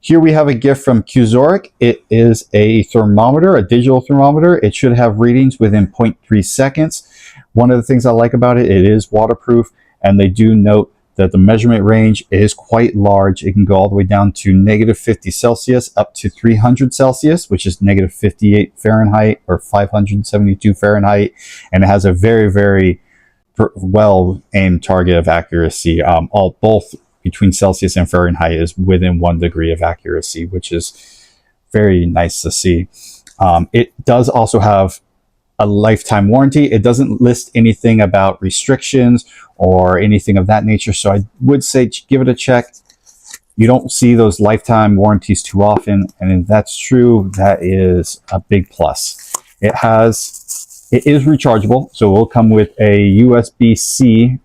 Here we have a gift from Cuexorik. It is a thermometer, a digital thermometer. It should have readings within 0.3 seconds. One of the things I like about it, it is waterproof, and they do note that the measurement range is quite large. It can go all the way down to -50 Celsius up to 300 Celsius, which is -58 Fahrenheit or 572 Fahrenheit. And it has a very, very well aimed target of accuracy. Both between Celsius and Fahrenheit is within 1 degree of accuracy, which is very nice to see. It does also have a lifetime warranty. It doesn't list anything about restrictions or anything of that nature, so I would say give it a check. You don't see those lifetime warranties too often, and if that's true, that is a big plus. It is rechargeable, so it will come with a USB-C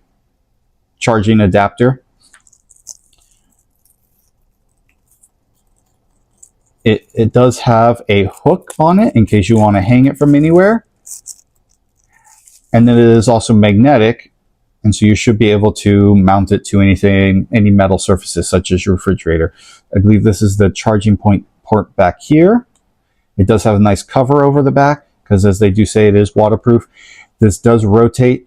charging adapter. It does have a hook on it in case you want to hang it from anywhere. And then it is also magnetic, and so you should be able to mount it to any metal surfaces such as your refrigerator. I believe this is the charging port back here. It does have a nice cover over the back because, as they do say, it is waterproof. This does rotate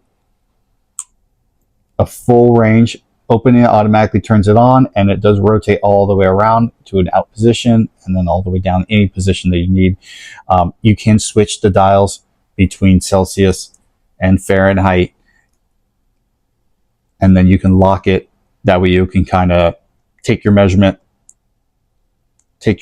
a full range. Opening it automatically turns it on, and it does rotate all the way around to an out position and then all the way down any position that you need. You can switch the dials between Celsius and Fahrenheit, and then you can lock it. That way you can kind of take your measurement, get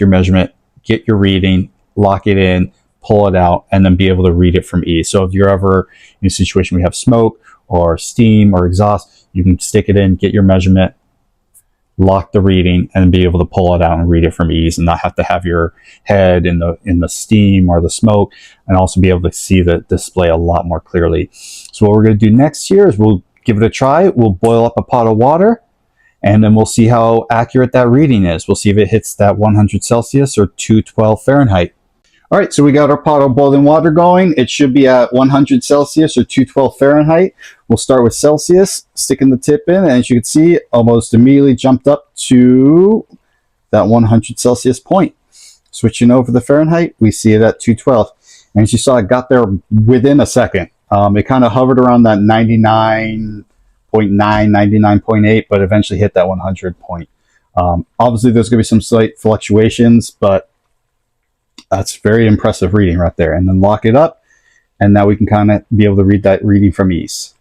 your reading, lock it in, pull it out, and then be able to read it from ease. So if you're ever in a situation where you have smoke or steam or exhaust, you can stick it in, get your measurement, lock the reading, and be able to pull it out and read it from ease, and not have to have your head in the steam or the smoke, and also be able to see the display a lot more clearly. So what we're going to do next here is we'll give it a try. We'll boil up a pot of water, and then we'll see how accurate that reading is. We'll see if it hits that 100 Celsius or 212 Fahrenheit. All right, so we got our pot of boiling water going. It should be at 100 Celsius or 212 Fahrenheit. We'll start with Celsius, sticking the tip in, and as you can see, almost immediately jumped up to that 100 Celsius point. Switching over the Fahrenheit, we see it at 212. And as you saw, it got there within a second. It kind of hovered around that 99.9, 99.8, but eventually hit that 100 point. Obviously, there's going to be some slight fluctuations, but that's very impressive reading right there. And then lock it up, and now we can kind of be able to read that reading from ease.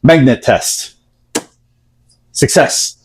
Magnet test. Success.